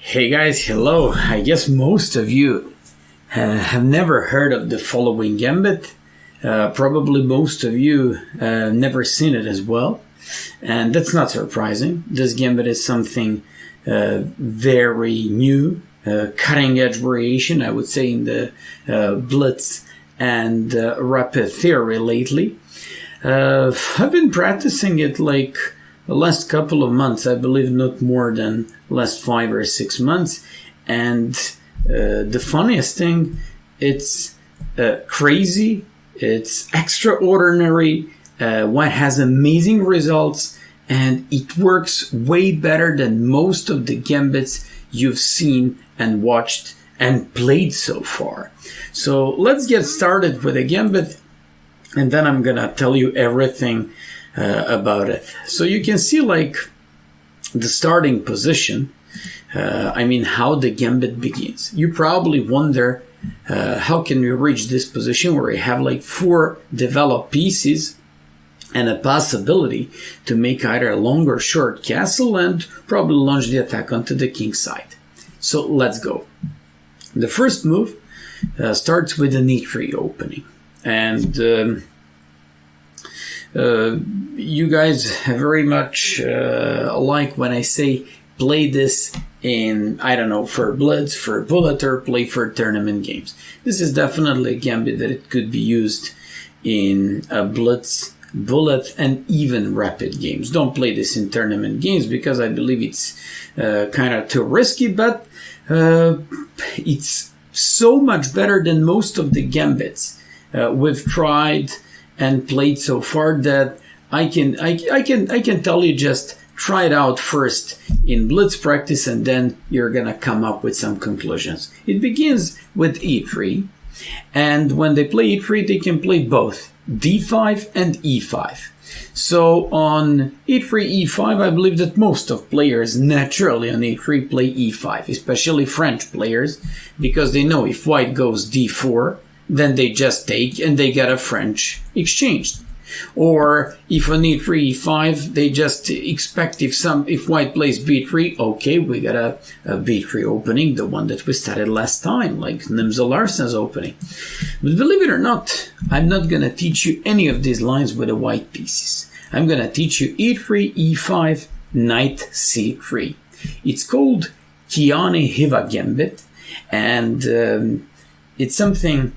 Hey guys, hello. I guess most of you have never heard of the following gambit. Probably most of you never seen it as well. And that's not surprising. This gambit is something very new, cutting edge variation, I would say, in the blitz and rapid theory lately. I've been practicing it like the last couple of months, I believe not more than last 5 or 6 months. And the funniest thing, it's crazy, it's extraordinary, what has amazing results, and it works way better than most of the gambits you've seen and watched and played so far. So let's get started with a gambit, and then I'm gonna tell you everything about it. So you can see like the starting position, how the gambit begins. You probably wonder how can you reach this position where you have like 4 developed pieces and a possibility to make either a long or short castle and probably launch the attack onto the king side. So let's go. The first move starts with an e3 opening, and you guys very much like when I say play this in, I don't know, for blitz, for bullet, or play for tournament games. This is definitely a gambit that it could be used in blitz, bullet, and even rapid games. Don't play this in tournament games because I believe it's kind of too risky, but it's so much better than most of the gambits we've tried and played so far that I can tell you, just try it out first in blitz practice, and then you're gonna come up with some conclusions. It begins with e3, and when they play e3, they can play both d5 and e5. So on e3, e5, I believe that most of players naturally on e3 play e5, especially French players, because they know if white goes d4, then they just take and they get a French exchanged. Or if on e3, e5, they just expect if white plays b3, okay, we got a b3 opening, the one that we started last time, like Nimzo Larsen's opening. But believe it or not, I'm not going to teach you any of these lines with the white pieces. I'm going to teach you e3, e5, knight c3. It's called Keoni-Hiva Gambit, and it's something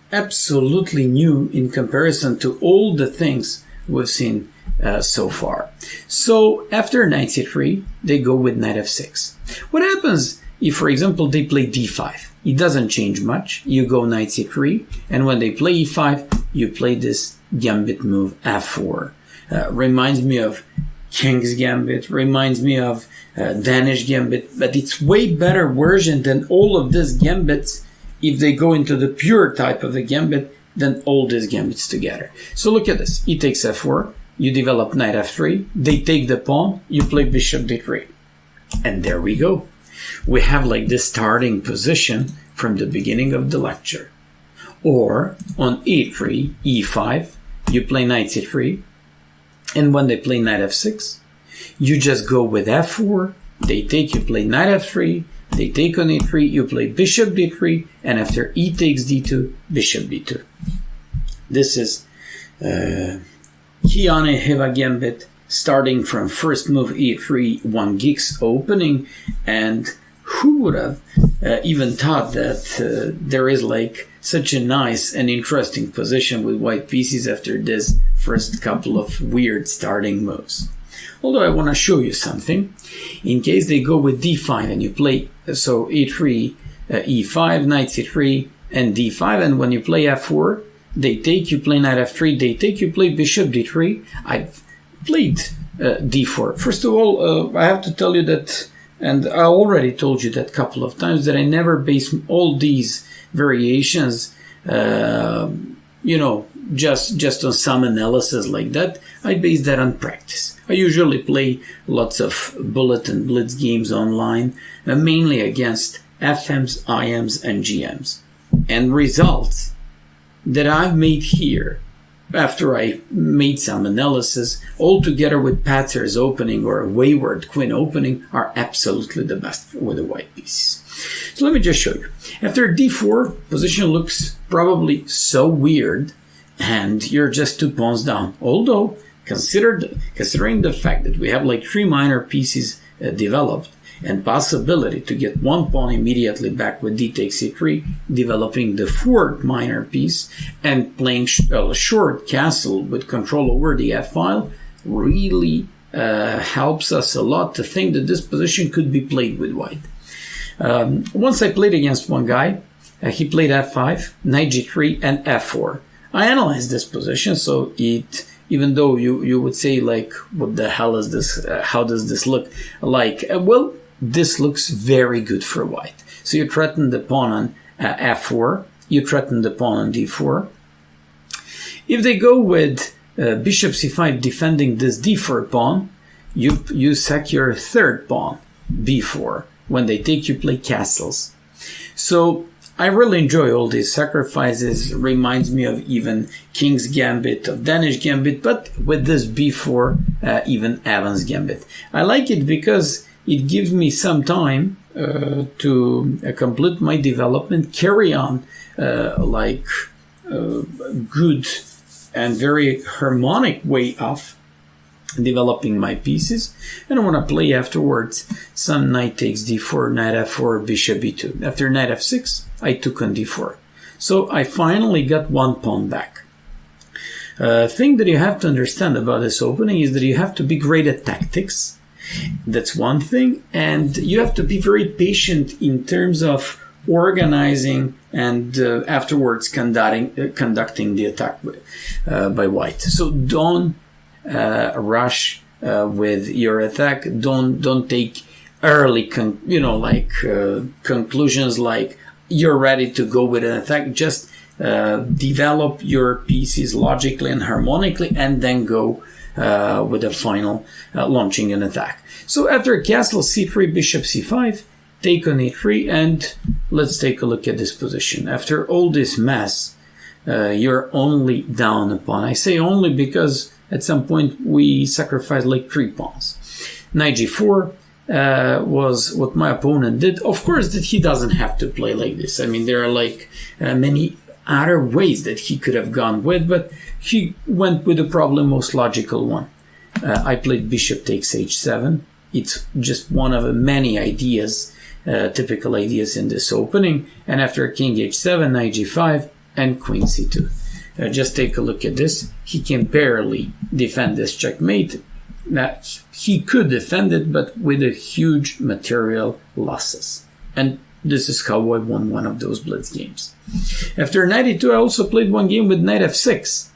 absolutely new in comparison to all the things we've seen so far. So after knight c3, they go with knight f6. What happens if, for example, they play d5? It doesn't change much. You go knight c3, and when they play e5, you play this gambit move f4. Reminds me of King's Gambit, reminds me of Danish Gambit, but it's way better version than all of these gambits. If they go into the pure type of a gambit, then all these gambits together. So look at this. E takes f4, you develop knight f3, they take the pawn, you play bishop d3. And there we go. We have like this starting position from the beginning of the lecture. Or on e3, e5, you play knight c3, and when they play knight f6, you just go with f4, they take, you play knight f3, they take on e3, you play bishop d3, and after e takes d2, bishop d2. This is Keoni-Hiva Gambit, starting from first move e3, 1 gigs opening, and who would have even thought that there is like such a nice and interesting position with white pieces after this first couple of weird starting moves. Although I want to show you something. In case they go with d5 and you play, so e3, e5, knight c3, and d5, and when you play f4, they take, you play knight f3, they take, you play bishop d3. I've played d4. First of all, I have to tell you that, and I already told you that a couple of times, that I never base all these variations, just on some analysis like that. I base that on practice. I usually play lots of bullet and blitz games online, mainly against FMs, IMs, and GMs. And results that I've made here after I made some analysis, all together with Patzer's opening or a wayward queen opening, are absolutely the best with the white pieces. So let me just show you. After d4, position looks probably so weird, and you're just 2 pawns down. Although, considering the fact that we have like 3 minor pieces developed, and possibility to get 1 pawn immediately back with d takes c3, developing the 4th minor piece, and playing a short castle with control over the f-file, really helps us a lot to think that this position could be played with white. Once I played against one guy, he played f5, knight g3, and f4. I analyzed this position, so even though you would say like, what the hell is this? How does this look like? Well, this looks very good for white. So you threaten the pawn on f4, you threaten the pawn on d4. If they go with bishop c5 defending this d4 pawn, you sack your 3rd pawn, b4. When they take, you play castles. So I really enjoy all these sacrifices. Reminds me of even King's Gambit, of Danish Gambit, but with this b4, even Evans Gambit. I like it because it gives me some time to complete my development, carry on good and very harmonic way of developing my pieces. And I want to play afterwards some knight takes d4, knight f4, bishop b2. After knight f6, I took on d4. So I finally got 1 pawn back. Thing that you have to understand about this opening is that you have to be great at tactics. That's one thing, and you have to be very patient in terms of organizing and afterwards conducting the attack by white. So don't rush with your attack. Don't take early conclusions like you're ready to go with an attack. Just develop your pieces logically and harmonically, and then go with a final launching an attack. So after castle c3, bishop c5, take on e3, and let's take a look at this position. After all this mess, you're only down a pawn. I say only because at some point we sacrificed like 3 pawns. Knight g4 was what my opponent did. Of course, that he doesn't have to play like this. I mean, there are like many other ways that he could have gone with, but he went with the probably most logical one. I played bishop takes h7. It's just one of many ideas, typical ideas in this opening. And after king h7, knight g5, and queen c2. Just take a look at this. He can barely defend this checkmate. Now, he could defend it, but with a huge material losses. And this is how I won one of those blitz games. After knight e2, I also played one game with knight f6.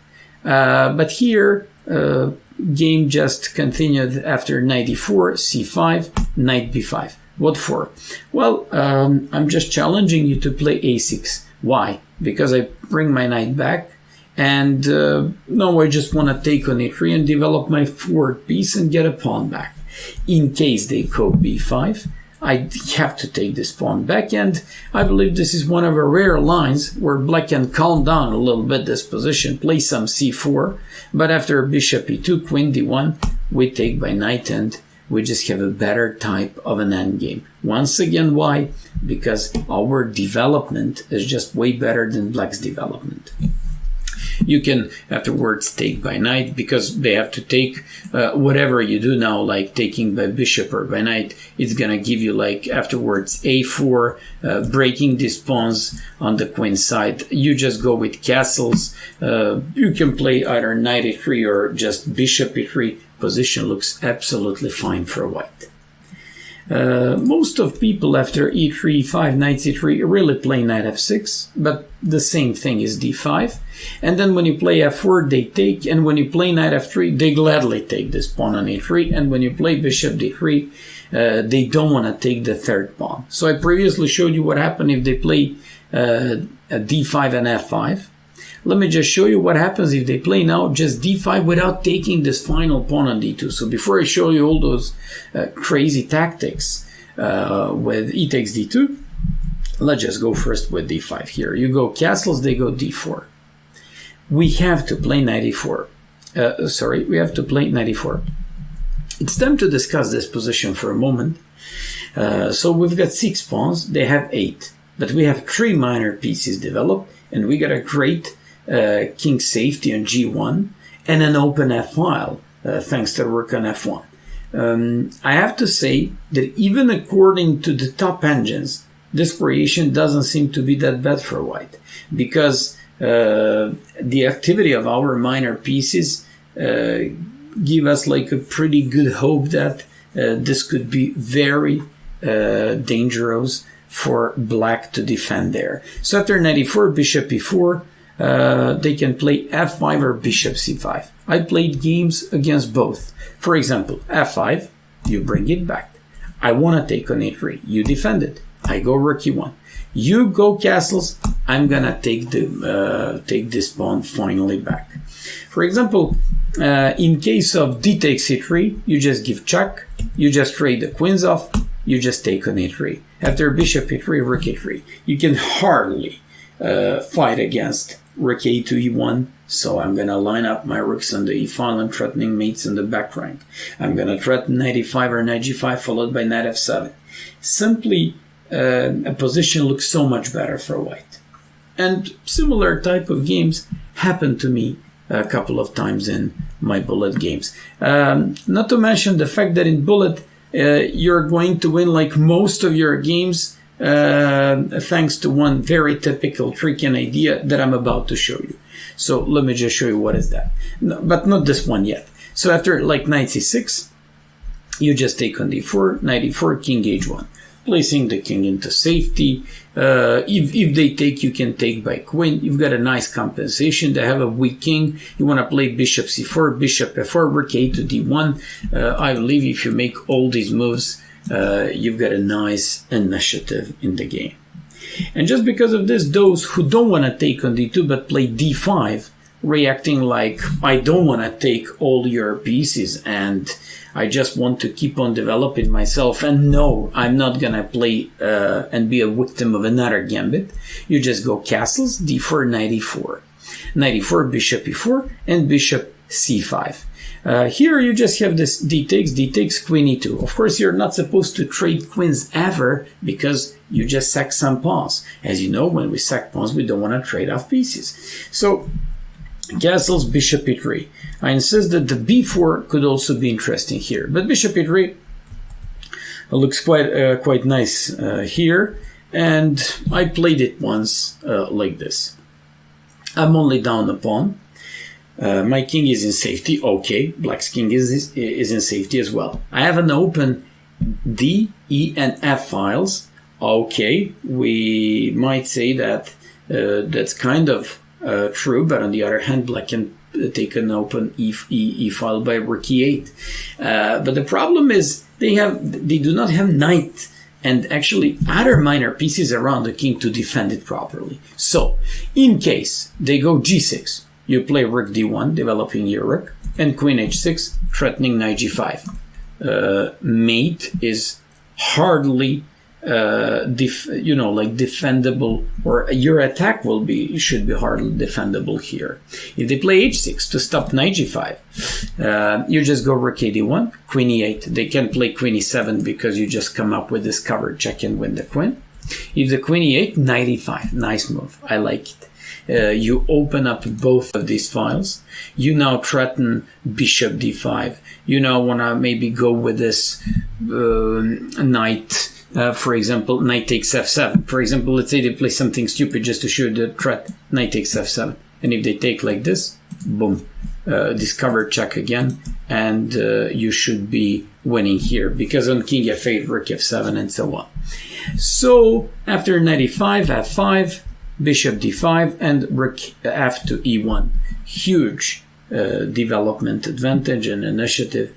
But here, game just continued after knight e4, c5, knight b5. What for? Well, I'm just challenging you to play a6. Why? Because I bring my knight back, and no, I just want to take on e3 and develop my 4th piece and get a pawn back. In case they go b5, I have to take this pawn back, and I believe this is one of the rare lines where black can calm down a little bit this position, play some c4, but after bishop e2, queen d1, we take by knight, and we just have a better type of an endgame. Once again, why? Because our development is just way better than black's development. You can afterwards take by knight, because they have to take whatever you do now, like taking by bishop or by knight, it's gonna give you like afterwards a4, breaking these pawns on the queen side. You just go with castles. You can play either knight e3 or just bishop e3. Position looks absolutely fine for white. Most of people after e3, e5, knight c3 really play knight f6, but the same thing is d5. And then when you play f4, they take, and when you play knight f3, they gladly take this pawn on e3, and when you play bishop d3, they don't want to take the 3rd pawn. So I previously showed you what happened if they play a d5 and f5. Let me just show you what happens if they play now just d5 without taking this final pawn on d2. So before I show you all those crazy tactics with e takes d2, let's just go first with d5 here. You go castles, they go d4. we have to play 94. We have to play 94. It's time to discuss this position for a moment. So we've got 6 pawns, they have 8. But we have 3 minor pieces developed, and we got a great king safety on g1 and an open f-file, thanks to the work on f1. I have to say that even according to the top engines, this creation doesn't seem to be that bad for white, because the activity of our minor pieces give us like a pretty good hope that this could be very dangerous for black to defend there. So after 94, bishop e4, they can play f5 or bishop c5. I played games against both. For example, f5, you bring it back. I want to take on a3. You defend it. I go rook e1. You go castles. I'm gonna take this pawn finally back. For example, in case of d takes e3, you just give check. You just trade the queens off. You just take on e3. After bishop e3, rook e3, you can hardly fight against rook a to e1. So I'm going to line up my rooks on the e file and threatening mates in the back rank. I'm going to threaten knight e5 or knight g5 followed by knight f7. Simply, a position looks so much better for white. And similar type of games happened to me a couple of times in my bullet games. Not to mention the fact that in bullet, you're going to win like most of your games thanks to one very typical trick and idea that I'm about to show you. So let me just show you what is that. No, but not this one yet. So after like knight c6, you just take on d4, knight e4, king h1, placing the king into safety. If they take, you can take by queen. You've got a nice compensation. They have a weak king. You want to play bishop c4, bishop f4, rook a to d1. I believe if you make all these moves, you've got a nice initiative in the game. And just because of this, those who don't want to take on d2 but play d5, reacting like, I don't want to take all your pieces and I just want to keep on developing myself, and no, I'm not going to play and be a victim of another gambit. You just go castles, d4, knight e4. Knight e4, bishop e4, and bishop c5. Here you just have this d takes, queen e2. Of course, you're not supposed to trade queens ever because you just sack some pawns. As you know, when we sack pawns, we don't want to trade off pieces. So, castles, bishop e3. I insist that the b4 could also be interesting here, but bishop e3 looks quite nice here, and I played it once like this. I'm only down a pawn. My king is in safety. Okay, black's king is in safety as well. I have an open D, E, and F files. Okay, we might say that that's kind of true, but on the other hand, black can take an open E file by rook e8. But the problem is they do not have knight and actually other minor pieces around the king to defend it properly. So, in case they go g6, you play rook d1, developing your rook, and queen h6, threatening knight g5. Mate is hardly defendable, or your attack should be hardly defendable here. If they play h6 to stop knight g5, you just go rook ad1, queen e8. They can play queen e7 because you just come up with this covered check and win the queen. If the queen e8, knight e5, nice move, I like it. You open up both of these files. You now threaten bishop d5. You now want to maybe go with this knight. For example, knight takes f7. For example, let's say they play something stupid just to show the threat. Knight takes f7. And if they take like this, boom, discover check again, and you should be winning here, because on king f8, rook f7, and so on. So after knight e5, f5, bishop d5, and rook f to e1. Huge development advantage and initiative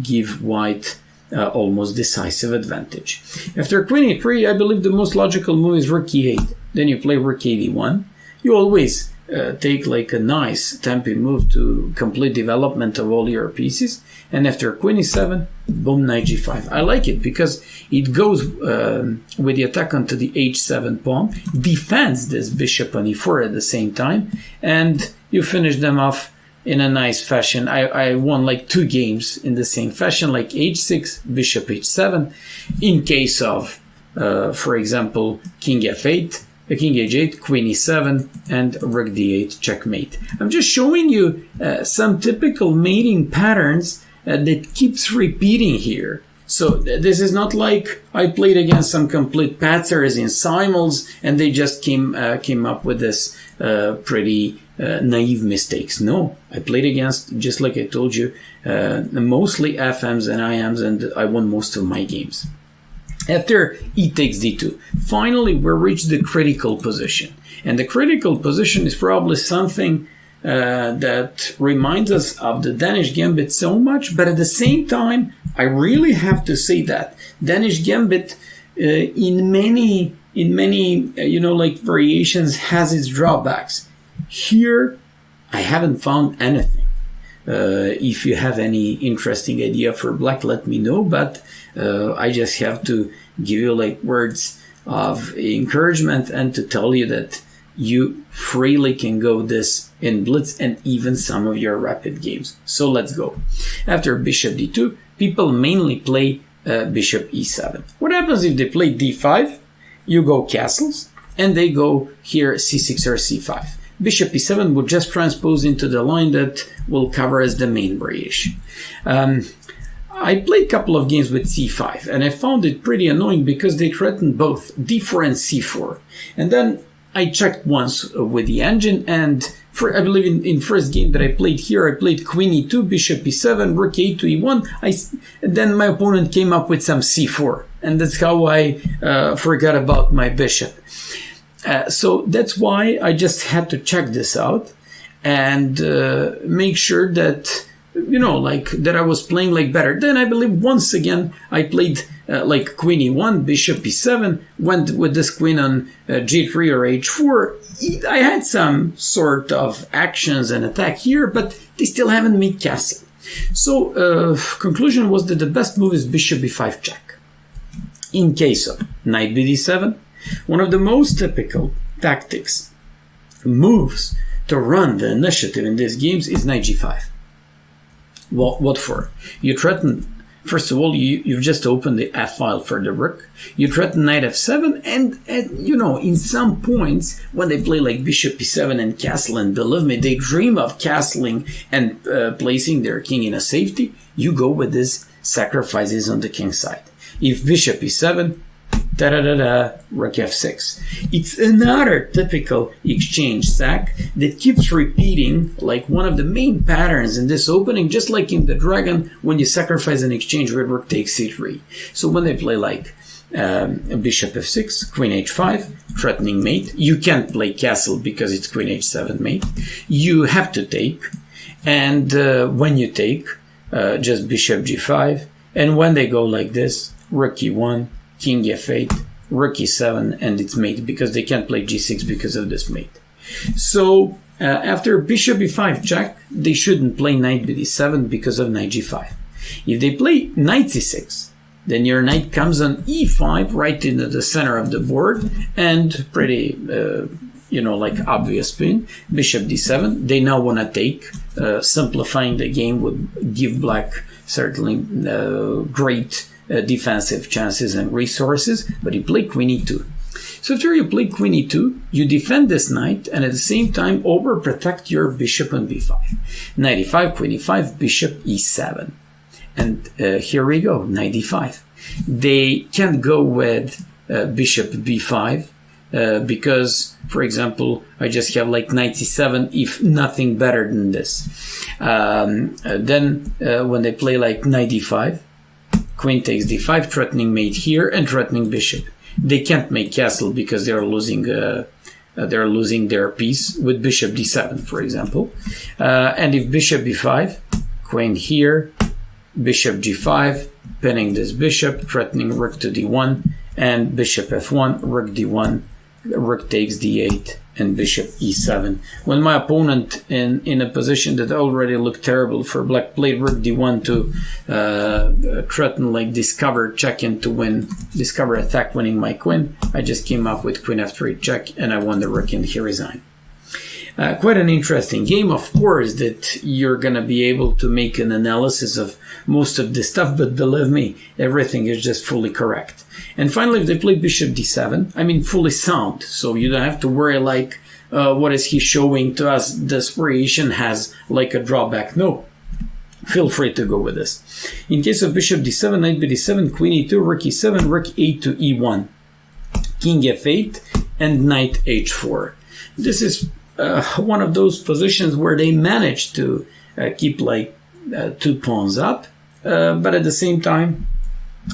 give white almost decisive advantage. After queen e3, I believe the most logical move is rook e8. Then you play rook ad1. You always take like a nice tempo move to complete development of all your pieces. And after queen e7, boom, knight g5. I like it because it goes with the attack onto the h7 pawn, defends this bishop on e4 at the same time, and you finish them off in a nice fashion. I won like 2 games in the same fashion, like h6, bishop h7. In case of, for example, king f8, king h8, queen e7, and rook d8, checkmate. I'm just showing you some typical mating patterns that keeps repeating here. So this is not like I played against some complete patzers in simul's and they just came up with this pretty naive mistakes. No, I played against, just like I told you, mostly FMs and IMs, and I won most of my games. After e takes d2, finally we reach the critical position. And the critical position is probably something that reminds us of the Danish Gambit so much, but at the same time, I really have to say that Danish Gambit in many like variations has its drawbacks. Here, I haven't found anything. If you have any interesting idea for black, let me know, but I just have to give you like words of encouragement and to tell you that you freely can go this in blitz and even some of your rapid games. So let's go. After bishop d2, people mainly play bishop e7. What happens if they play d5? You go castles, and they go here c6 or c5. Bishop e7 will just transpose into the line that will cover as the main variation. I played a couple of games with c5, and I found it pretty annoying because they threatened both d4 and c4. And then I checked once with the engine, and I believe in first game that I played here, I played queen e2, bishop e7, rook a2, e1. Then my opponent came up with some c4, and that's how I forgot about my bishop. So that's why I just had to check this out and make sure that, that I was playing like better. Then I believe once again I played like queen e1, bishop e7, went with this queen on g3 or h4. I had some sort of actions and attack here, but they still haven't made castle. So conclusion was that the best move is bishop b5 check. In case of knight bd7, one of the most typical tactics, moves to run the initiative in these games is knight g5. Well, what for? You threaten, first of all, you've just opened the f file for the rook. You threaten knight f7, and in some points, when they play like bishop e7 and castle, and believe me, they dream of castling and placing their king in a safety, you go with these sacrifices on the king side. If bishop e7, rook f6. It's another typical exchange sack that keeps repeating like one of the main patterns in this opening, just like in the dragon when you sacrifice an exchange where rook takes c3. So when they play like bishop f6, queen h5, threatening mate, you can't play castle because it's queen h7 mate. You have to take, and when you take, just bishop g5, and when they go like this, rook e1, king f8, rook e7, and it's mate because they can't play g6 because of this mate. So after bishop e5 check, they shouldn't play knight bd7 because of knight g5. If they play knight c6, then your knight comes on e5 right into the center of the board, and pretty like obvious pin, bishop d7. They now want to take, simplifying the game would give black certainly great defensive chances and resources, but you play queen e2. So after you play queen e2, you defend this knight and at the same time overprotect your bishop on b5. Knight e5, queen e5, bishop e7. And here we go, knight e5. They can't go with bishop b5 because, for example, I just have like knight c7 if nothing better than this. Then when they play like knight e5, queen takes d5, threatening mate here and threatening bishop. They can't make castle because they're losing their piece with bishop d7, for example. And if bishop b5, queen here, bishop g5, pinning this bishop, threatening rook to d1, and bishop f1, rook d1, rook takes d8, and bishop e7. When my opponent in a position that already looked terrible for black played rook d1 to threaten like discover check in to win, discover attack winning my queen, I just came up with queen f3 check and I won the rook and he resigned. Quite an interesting game, of course, that you're going to be able to make an analysis of most of this stuff, but believe me, everything is just fully correct. And finally, if they play bishop d7, I mean fully sound, so you don't have to worry like, what is he showing to us? This variation has like a drawback. No, feel free to go with this. In case of bishop d7, knight b7, queen e2, rook e7, rook a to e1, king f8, and knight h4. This is one of those positions where they manage to keep like 2 pawns up, but at the same time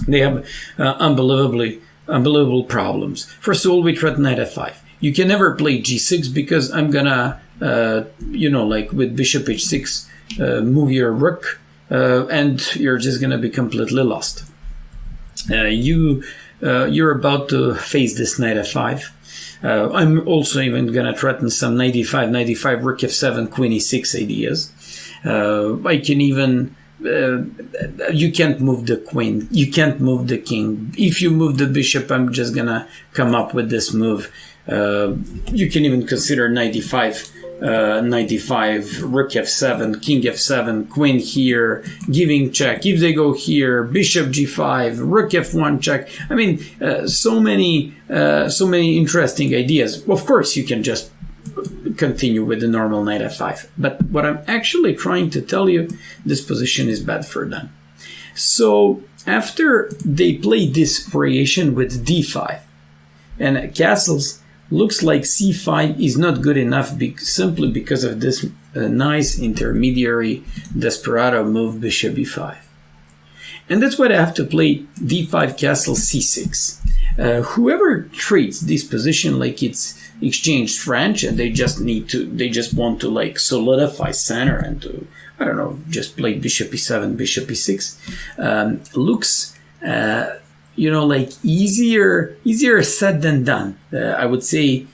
they have unbelievable problems. First of all, we threaten knight f5. You can never play g6 because I'm gonna like with bishop h6 move your rook and you're just gonna be completely lost. You're about to face this knight f5. I'm also even going to threaten some knight e5, rook f7, queen e6 ideas. I can even... you can't move the queen. You can't move the king. If you move the bishop, I'm just going to come up with this move. You can even consider knight e5, rook f7, king f7, queen here, giving check. If they go here, bishop g5, rook f1 check. I mean, so many interesting ideas. Of course, you can just continue with the normal knight f5. But what I'm actually trying to tell you, this position is bad for them. So after they play this variation with d5 and castles, looks like c5 is not good enough simply because of this nice intermediary desperado move bishop e5. And that's why I have to play d5 castle c6. Whoever treats this position like it's exchanged French and they just want to like solidify center and to, I don't know, just play bishop e7, bishop e6, looks like easier said than done. I would say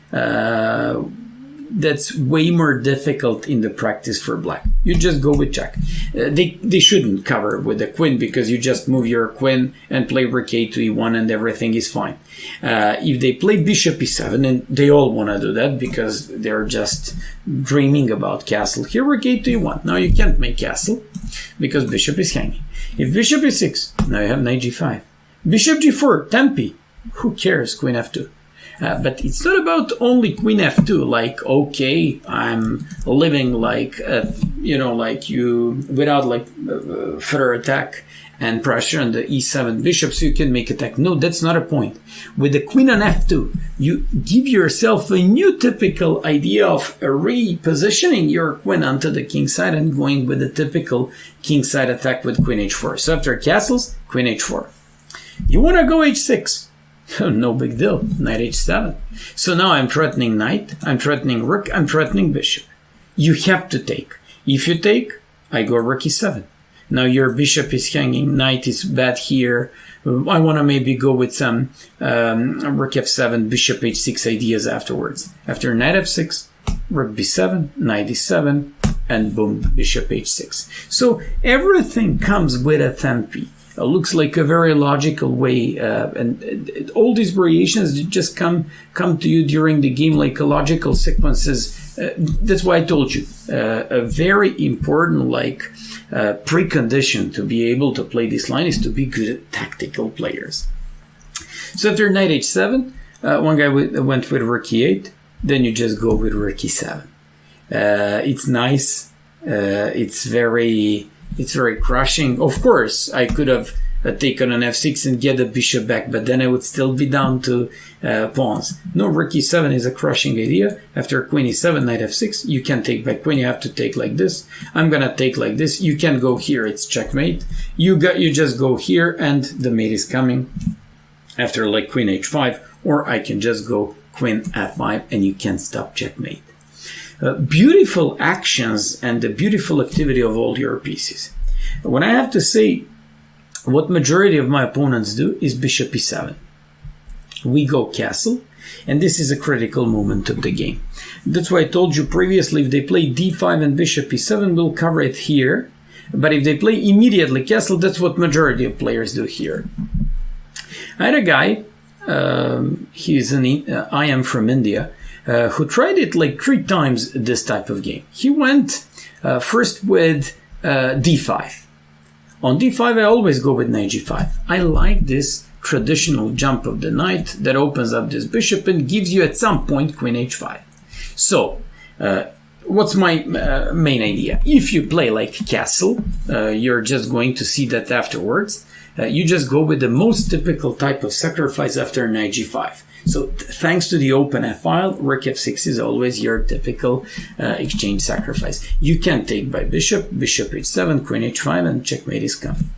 that's way more difficult in the practice for black. You just go with check. They shouldn't cover with the queen because you just move your queen and play rook a to e1 and everything is fine. If they play bishop e7, and they all want to do that because they're just dreaming about castle. Here rook a to e1. Now you can't make castle because bishop is hanging. If bishop e6, now you have knight g5. Bishop g4, tempi. Who cares? Queen f2. But it's not about only queen f2, like, okay, I'm living like, like you, without like further attack and pressure on the e7 bishop so you can make attack. No, that's not a point. With the queen on f2, you give yourself a new typical idea of repositioning your queen onto the king side and going with the typical king side attack with queen h4. So after castles, queen h4. You want to go h6. No big deal. Knight h7. So now I'm threatening knight, I'm threatening rook, I'm threatening bishop. You have to take. If you take, I go rook e7. Now your bishop is hanging, knight is bad here. I want to maybe go with some rook f7, bishop h6 ideas afterwards. After knight f6, rook b7, knight e7, and boom, bishop h6. So everything comes with a tempi. Looks like a very logical way, and all these variations just come to you during the game like logical sequences. That's why I told you a very important precondition to be able to play this line is to be good at tactical players. So after knight h7, one guy went with rook e8. Then you just go with rook e7. It's nice. It's very crushing. Of course, I could have taken an f6 and get the bishop back, but then I would still be down to pawns. No, rook e7 is a crushing idea. After queen e7, knight f6, you can take back queen. You have to take like this. I'm gonna take like this. You can go here. It's checkmate. You just go here, and the mate is coming. After like queen h5, or I can just go queen f5, and you can't stop checkmate. Beautiful actions and the beautiful activity of all your pieces. When I have to say what majority of my opponents do is bishop e7. We go castle. And this is a critical moment of the game. That's why I told you previously, if they play d5 and bishop e7, we'll cover it here. But if they play immediately castle, that's what majority of players do here. I had a guy, I am from India, who tried it like 3 times this type of game. He went first with d5. On d5, I always go with knight g5. I like this traditional jump of the knight that opens up this bishop and gives you at some point queen h5. So, what's my main idea? If you play like castle, you're just going to see that afterwards. You just go with the most typical type of sacrifice after knight g5. So thanks to the open f-file, rook f6 is always your typical exchange sacrifice. You can take by bishop, bishop h7, queen h5, and checkmate is coming.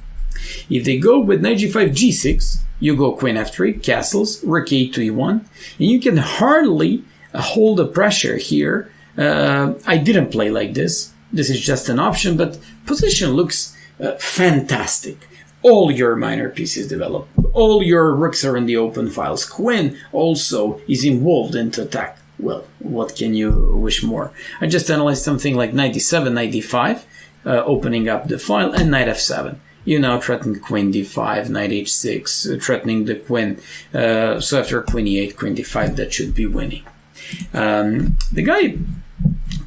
If they go with knight g5, g6, you go queen f3, castles, rook a2, e1, and you can hardly hold the pressure here. I didn't play like this. This is just an option, but position looks fantastic. All your minor pieces develop. All your rooks are in the open files. Queen also is involved into attack. Well, what can you wish more? I just analyzed something like knight d7, knight d5, opening up the file, and knight f7. You now threaten queen d5, knight h6, threatening the queen. So after queen e8, queen d5, that should be winning. The guy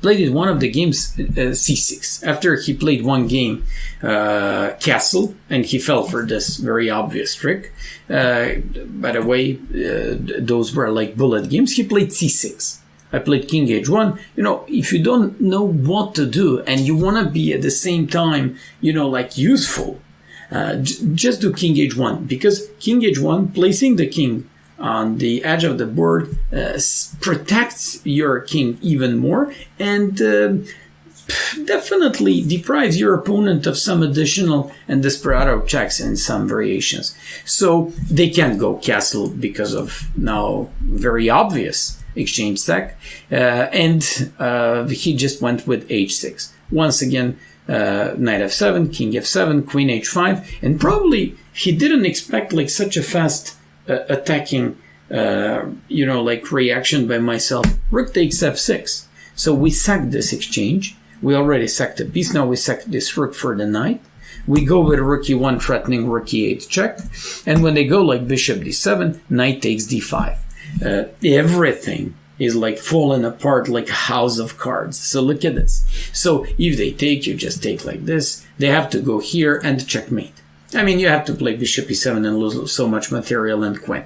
played in one of the games c6. After he played one game castle, and he fell for this very obvious trick. By the way, those were like bullet games. He played c6. I played king h1. You know, if you don't know what to do and you want to be at the same time, you know, like useful, just do king h1, because king h1, placing the king on the edge of the board, protects your king even more, and definitely deprives your opponent of some additional and desperado checks and some variations. So they can't go castle because of now very obvious exchange sack, and he just went with h6. Once again, knight f7, king f7, queen h5, and probably he didn't expect like such a fast attacking, you know, like reaction by myself. Rook takes f6. So we sacked this exchange. We already sacked a piece. Now we sack this rook for the knight. We go with rook e1 threatening rook e8 check. And when they go like bishop d7, knight takes d5. Everything is like falling apart like a house of cards. So look at this. So if they take, you just take like this. They have to go here and checkmate. I mean, you have to play bishop e7 and lose so much material and queen.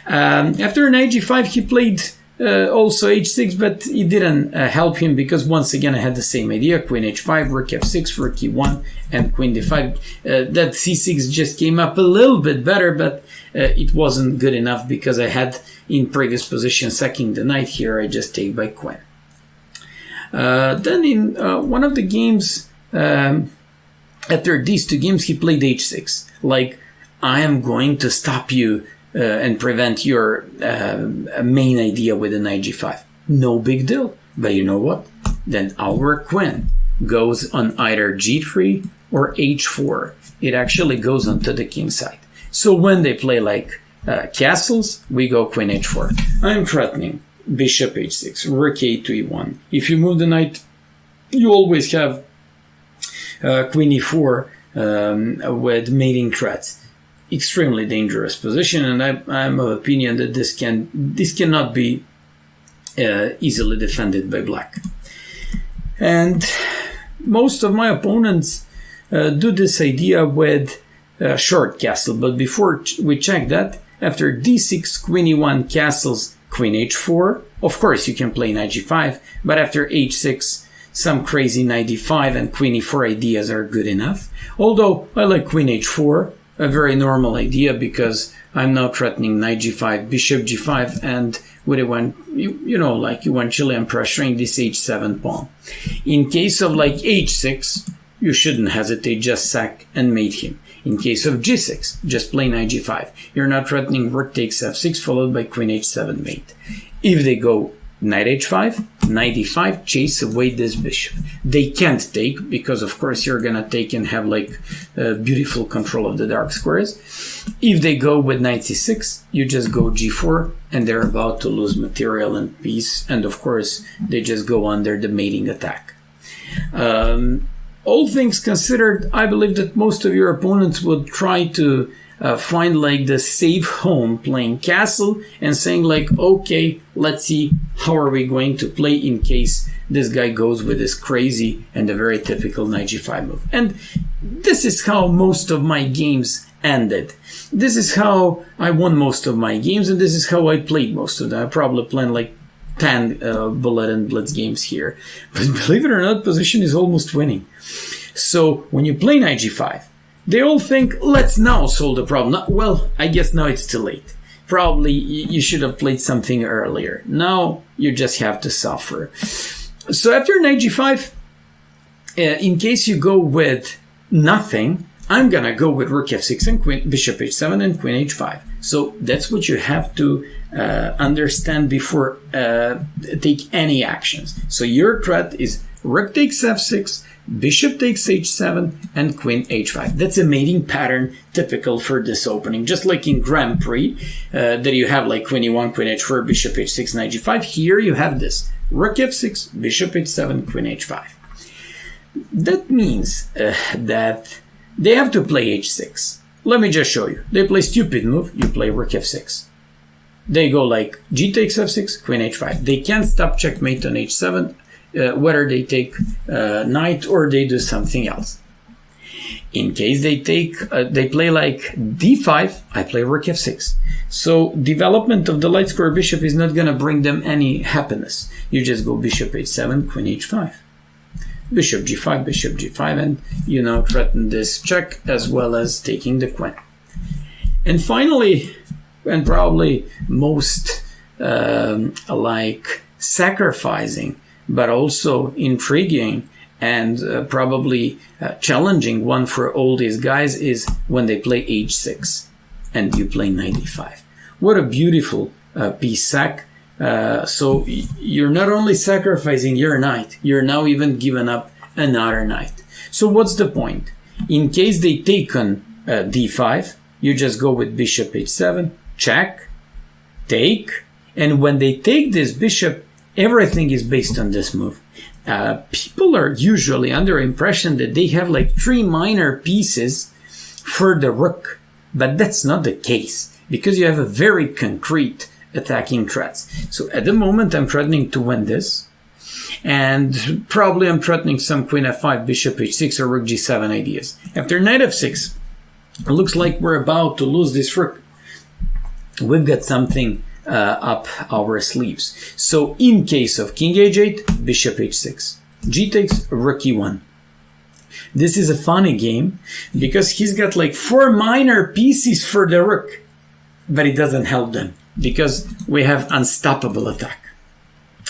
After knight g5, he played also h6, but it didn't help him, because once again I had the same idea. Queen h5, rook f6, rook e1, and queen d5. That c6 just came up a little bit better, but it wasn't good enough, because I had in previous position sacking the knight. Here I just take by queen. Then in one of the games, after these 2 games, he played h6. Like, I am going to stop you and prevent your main idea with the knight g5. No big deal. But you know what? Then our queen goes on either g3 or h4. It actually goes onto the king side. So when they play like castles, we go queen h4. I'm threatening bishop h6, rook a2, e1. If you move the knight, you always have queen e4 with mating threats. Extremely dangerous position, and I'm of opinion that this cannot be easily defended by black. And most of my opponents do this idea with short castle, but before we check that, after d6, queen e1, castles, queen h4, of course you can play knight g5, but after h6, some crazy knight d5 and queen e4 ideas are good enough. Although I like queen h4, a very normal idea, because I'm now threatening knight g5, bishop g5, and with it when you know, like eventually I'm pressuring this h7 pawn. In case of like h6, you shouldn't hesitate, just sack and mate him. In case of g6, just play knight g5. You're not threatening rook takes f6 followed by queen h7 mate. If they go knight h5, knight e5, chase away this bishop. They can't take, because of course you're gonna take and have like beautiful control of the dark squares. If they go with knight c6, you just go g4, and they're about to lose material and piece, and of course they just go under the mating attack. All things considered, I believe that most of your opponents would try to find like the safe home playing castle and saying like, okay, let's see how are we going to play in case this guy goes with this crazy and a very typical knight g5 move. And this is how most of my games ended. This is how I won most of my games, and this is how I played most of them. I probably played like 10 bullet and blitz games here. But believe it or not, position is almost winning. So when you play knight g5, they all think, let's now solve the problem. Well, I guess now it's too late. Probably you should have played something earlier. Now you just have to suffer. So after knight g5, in case you go with nothing, I'm gonna go with rook f6 and queen, bishop h7 and queen h5. So that's what you have to understand before take any actions. So your threat is rook takes f6, bishop takes h7, and queen h5. That's a mating pattern typical for this opening. Just like in Grand Prix, that you have like queen e1, queen h4, bishop h6, knight g5. Here you have this. Rook f6, bishop h7, queen h5. That means that they have to play h6. Let me just show you. They play stupid move, you play rook f6. They go like g takes f6, queen h5. They can't stop checkmate on h7, whether they take knight or they do something else. In case they take, they play like d5, I play rook f6. So development of the light square bishop is not gonna bring them any happiness. You just go bishop h7, queen h5. Bishop g5, and you know, threaten this check as well as taking the queen. And finally, and probably most like sacrificing, but also intriguing and probably challenging one for all these guys is when they play h6 and you play knight e5. What a beautiful piece sack. So you're not only sacrificing your knight, you're now even giving up another knight. So what's the point? In case they take on d5, you just go with bishop h7, check, take, and when they take this bishop, everything is based on this move. People are usually under impression that they have like 3 minor pieces for the rook, but that's not the case because you have a very concrete attacking threats. So at the moment I'm threatening to win this, and probably I'm threatening some queen f5, bishop h6 or rook g7 ideas. After knight f6, it looks like we're about to lose this rook. We've got something up our sleeves. So in case of king h8, bishop h6, g takes, rook e1. This is a funny game because he's got like 4 minor pieces for the rook, but it doesn't help them because we have unstoppable attack.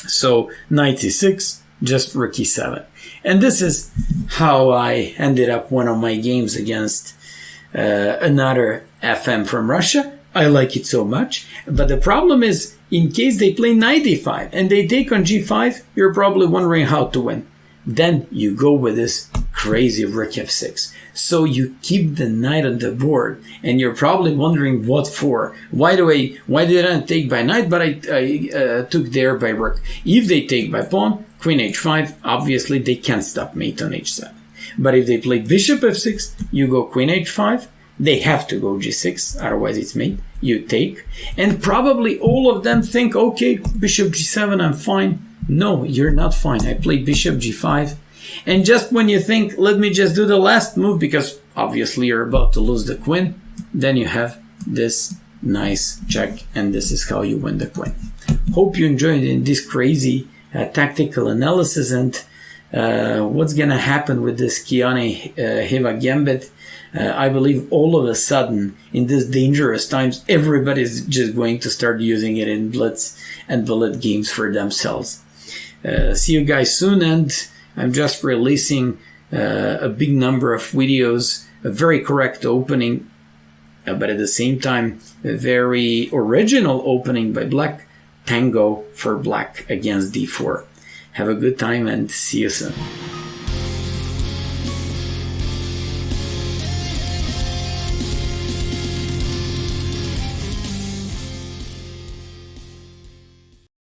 So knight c6, just rook e7. And this is how I ended up one of my games against another FM from Russia. I like it so much. But the problem is, in case they play knight e5 and they take on g5, you're probably wondering how to win. Then you go with this crazy rook f6. So you keep the knight on the board, and you're probably wondering what for. Why did I take by knight, but I took there by rook? If they take by pawn, queen h5, obviously they can't stop mate on h7. But if they play bishop f6, you go queen h5, they have to go g6, otherwise it's mate. You take, and probably all of them think, okay, bishop g7, I'm fine. No, you're not fine. I played bishop g5. And just when you think, let me just do the last move, because obviously you're about to lose the queen, then you have this nice check, and this is how you win the queen. Hope you enjoyed in this crazy tactical analysis, and what's going to happen with this Keoni-Hiva Gambit. I believe all of a sudden, in this dangerous times, everybody's just going to start using it in blitz and bullet games for themselves. See you guys soon, and I'm just releasing a big number of videos, a very correct opening, but at the same time, a very original opening by Black tango for black against d4. Have a good time and see you soon.